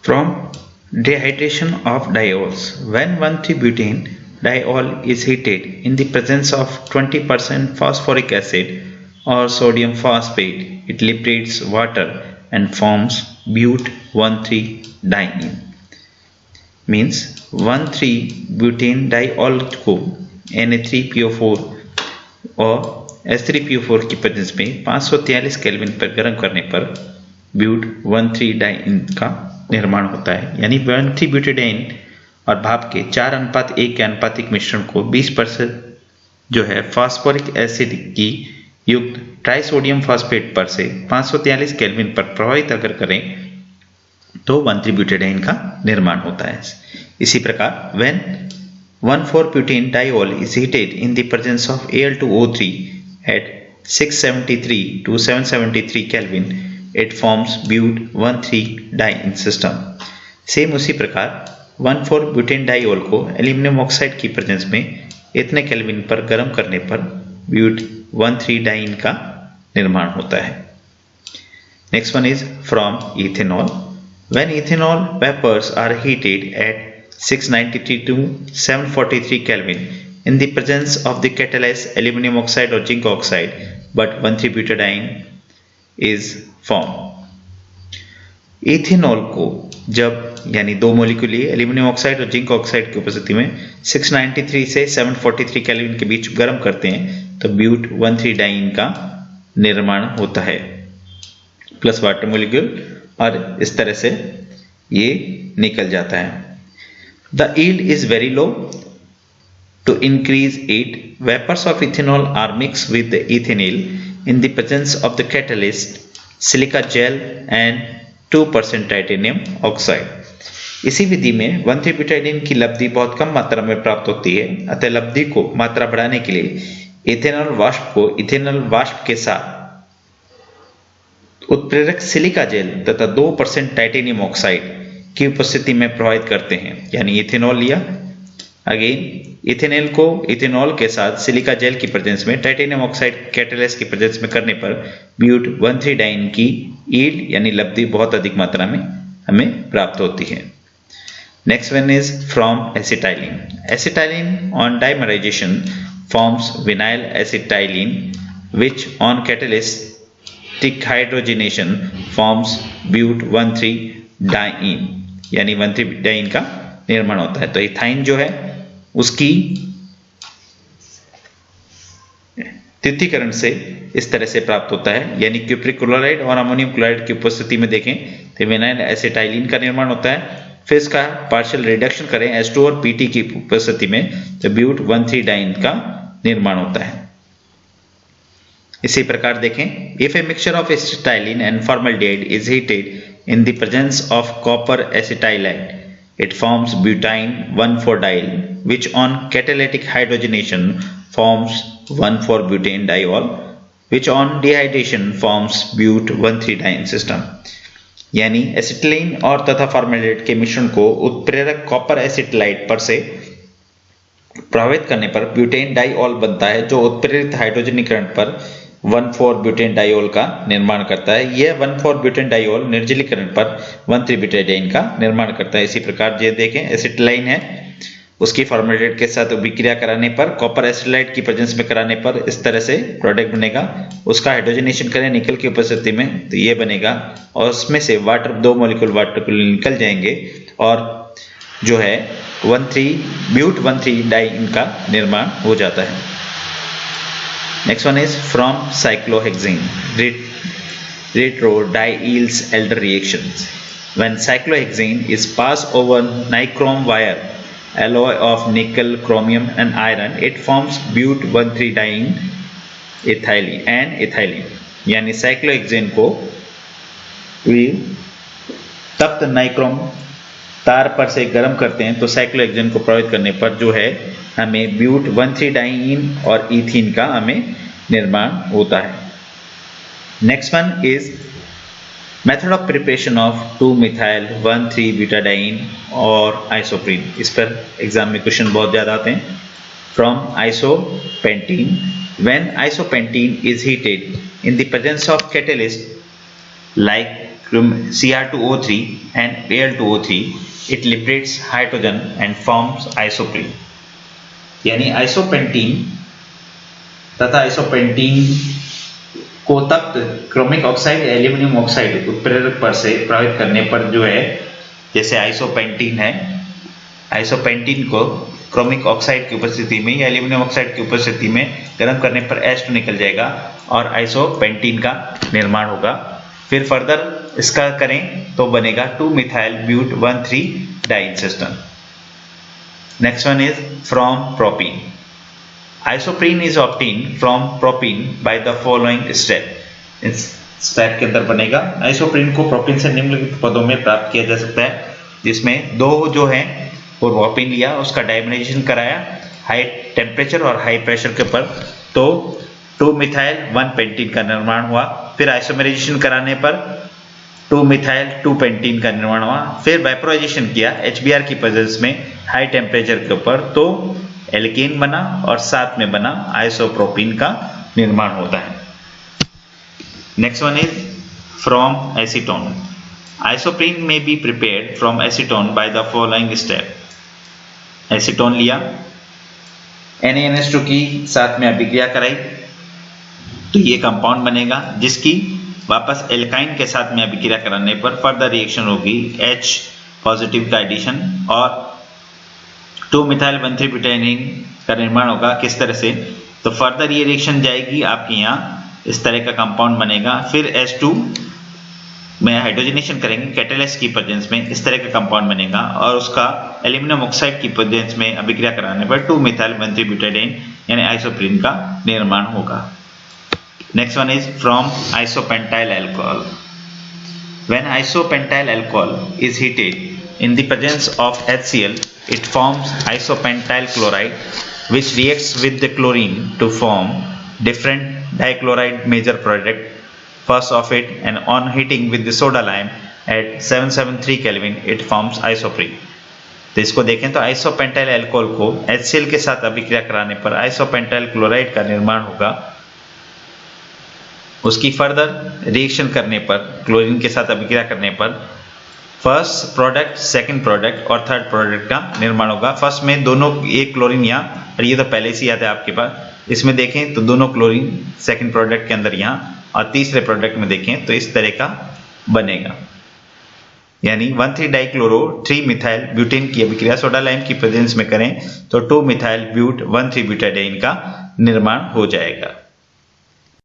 From dehydration of diols. When 1,3-butane diol is heated in the presence of 20% phosphoric acid or sodium phosphate, it liberates water and forms but-1,3-diene. Means 1,3-butane diol को Na3PO4 और H3PO4 की presence में 543 kelvin पर गर्म करने पर but-1,3-डाइन का निर्माण होता है। यानी 1,3-ब्यूटेडाइन और भाप के 4:1 के अनुपातिक मिश्रण को 20% जो है फास्फोरिक एसिड की युक्त ट्राइसोडियम फॉस्फेट पर से 543 केल्विन पर प्रभावित अगर करें तो 1,3-ब्यूटेडाइन का निर्माण होता है। इसी प्रकार when 1,4-butane diol is heated in the presence of Al2O3 at 673 to 773 Kelvin, it forms but-1,3-diene system. Same उसी प्रकार 1,4-butane diol को एल्यूमिनियम ऑक्साइड की प्रेजेंस में इतने केल्विन पर गर्म करने पर but-1,3-डाइन का निर्माण होता है। Next one is from ethanol. When ethanol vapors are heated at 693 to 743 Kelvin in the presence of the catalyst aluminum oxide or zinc oxide, but-1,3-butadiene is formed. Ethanol को जब यानी दो मॉलिक्यूल एल्यूमिनियम ऑक्साइड और zinc oxide की उपस्थिति में 693 से 743 kelvin के बीच गर्म करते हैं तो but-1,3-डाइन का निर्माण होता है प्लस वाटर मॉलिक्यूल, और इस तरह से ये निकल जाता है। The yield is very low. To increase it, vapors of ethanol are mixed with the ethanol in the presence of the catalyst, silica gel and 2% titanium oxide. इसी विधि में 1,3-ब्यूटेडाइन की लब्धि बहुत कम मात्रा में प्राप्त होती है, अतः लब्धि को मात्रा बढ़ाने के लिए इथेनॉल वाष्प को इथेनॉल वाष्प के साथ उत्प्रेरक सिलिका जेल तथा 2% टाइटेनियम ऑक्साइड की उपस्थिति में प्रभावित करते हैं। यानी इथेनॉल लिया, अगेन इथेनॉल को इथेनॉल के साथ सिलिका जेल की प्रेजेंस में टाइटेनियम ऑक्साइड कैटालिस्ट की प्रेजेंस में करने पर but-1,3-डाइन की यील्ड यानी लब्धि बहुत अधिक मात्रा में हमें प्राप्त होती है। Next one is from acetylene. Acetylene on dimerization forms vinyl acetylene which on catalyst hydrogenation forms but-1,3-डाइन यानी 1,3-डाइन का निर्माण होता है। तो इथाइन जो है उसकी द्वितीयकरण से इस तरह से प्राप्त होता है, यानी क्यूप्रिक क्लोराइड और अमोनियम क्लोराइड की उपस्थिति में देखें तो विनाइल एसिटाइलिन का निर्माण होता है। फिर इसका पार्शियल रिडक्शन करें H2 और Pt की उपस्थिति में तो but-1,3-डाइन का निर्माण होता है। इसी प्रकार देखें, if a mixture of acetylene and formaldehyde is heated in the presence of copper acetylate, it forms butyne-1,4-diol, which on catalytic hydrogenation forms 1,4-butane diol, which on dehydration forms but-1,3-डाइन system. यानी एसिटिलीन और तथा formaldehyde के मिश्रण को उत्प्रेरक copper एसिटाइलाइट पर से प्रभावित करने पर ब्यूटेन डाइऑल बनता है, जो उत्प्रेरित हाइड्रोजनीकरण पर 1,4-ब्यूटेन डाइऑल का निर्माण करता है। यह 1,4-ब्यूटेन डाइऑल निर्जलीकरण पर 1,3-ब्यूटेडाइन का निर्माण करता है। इसी प्रकार ये देखें, एसिटिलाइन है, उसकी फॉर्मेल्डिहाइड के साथ अभिक्रिया कराने पर कॉपर एसिटाइलाइट की प्रेजेंस में कराने पर इस तरह से प्रोडक्ट बनेगा। उसका हाइड्रोजनेशन करें निकल की उपस्थिति में तो ये बनेगा, और उसमें से वाटर 2 मॉलिक्यूल वाटर निकल जाएंगे और जो है but-1,3-डाइन का निर्माण हो जाता है। Next one is from cyclohexane, retro-diels-Elder reactions. When cyclohexane is passed over nichrome wire, alloy of nickel, chromium and iron, it forms but-1,3-diene ethylene and ethylene. यानी cyclohexane को तप्त नाइक्रोम तार पर से गर्म करते हैं तो साइक्लोहेक्सेन को प्रभावित करने पर जो है हमें but-1,3-डाइन और इथीन का हमें निर्माण होता है। Next one is method of preparation of 2-मिथाइल 1,3-ब्यूटाडाइन और आइसोप्रीन। इस पर एग्जाम में क्वेश्चन बहुत ज्यादा आते हैं। From isopentene, when isopentene is heated in the presence of catalyst like Cr2O3 and Al2O3, it liberates hydrogen and forms isoprene. यानी आइसोपेंटीन तथा आइसोपेंटीन को तप्त क्रोमिक ऑक्साइड या एल्यूमिनियम ऑक्साइड उत्प्रेरक पर से प्रभावित करने पर जो है, जैसे आइसोपेंटीन है, आइसोपेंटीन को क्रोमिक ऑक्साइड की उपस्थिति में या एल्यूमिनियम ऑक्साइड की उपस्थिति में गर्म करने पर H2 निकल जाएगा और आइसोपेंटीन का निर्माण होगा। फिर फर्दर इसका करें तो बनेगा 2-methyl but 1,3 डाइइनसिस्टोन। Next one is from propene. Isoprene is obtained from propene by the following step. इस स्टेप के अंदर बनेगा आइसोप्रीन को प्रोपीन से निम्नलिखित पदों में प्राप्त किया जा सकता है, जिसमें दो जो है वो प्रोपीन लिया, उसका डायमराइजेशन कराया हाई टेम्परेचर और हाई प्रेशर के ऊपर, तो 2-methyl 1-penene का निर्माण हुआ। फिर आइसोमराइजेशन कराने पर 2-methyl 2-pentene का निर्माण हुआ। फिर वेपोराइजेशन किया HBr की प्रेजेंस में हाई टेम्परेचर के ऊपर, तो एल्केन बना और साथ में बना आइसोप्रोपीन का निर्माण होता है। Next one is from acetone. Isoprene may be prepared from acetone by the following step. Acetone लिया, NaNH2 की साथ में अभिक्रिया कराई, तो ये कंपाउंड बनेगा जिसकी वापस एल्काइन के साथ में अभिक्रिया कराने पर फर्दर रिएक्शन होगी H पॉजिटिव का एडिशन और 2-methyl 1,3-butadiene का निर्माण होगा। किस तरह से, तो फर्दर ये रिएक्शन जाएगी आपके यहाँ, इस तरह का कंपाउंड बनेगा। फिर H2 में हाइड्रोजनेशन करेंगे कैटालिस्ट की प्रेजेंस में, इस तरह का कंपाउंड बनेगा और उसका एल्यूमिनियम ऑक्साइड की प्रेजेंस में अभिक्रिया कराने पर 2-methyl 1,3-butadiene यानी आइसोप्रीन का निर्माण होगा। Next one is from isopentyl alcohol. When isopentyl alcohol is heated in the presence of HCl, it forms isopentyl chloride which reacts with the chlorine to form different dichloride major product first of it, and on heating with the soda lime at 773 Kelvin it forms isoprene। तो इसको देखें तो isopentyl alcohol को HCl के साथ अभिक्रिया कराने पर आइसोपेंटाइल क्लोराइड का निर्माण होगा। उसकी फर्दर रिएक्शन करने पर क्लोरीन के साथ अभिक्रिया करने पर फर्स्ट प्रोडक्ट, सेकंड प्रोडक्ट और थर्ड प्रोडक्ट का निर्माण होगा। फर्स्ट में दोनों, एक क्लोरीन यहाँ, और ये तो पहले से याद है आपके पास, इसमें देखें तो दोनों क्लोरीन सेकंड प्रोडक्ट के अंदर यहाँ, और तीसरे प्रोडक्ट में देखें तो इस तरह का बनेगा। यानी 1,3-डाइक्लोरो 3-methyl ब्यूटेन की अभिक्रिया सोडा लाइम की प्रेजेंस में करें तो 2-methyl but 1,3-butadiene का निर्माण हो जाएगा।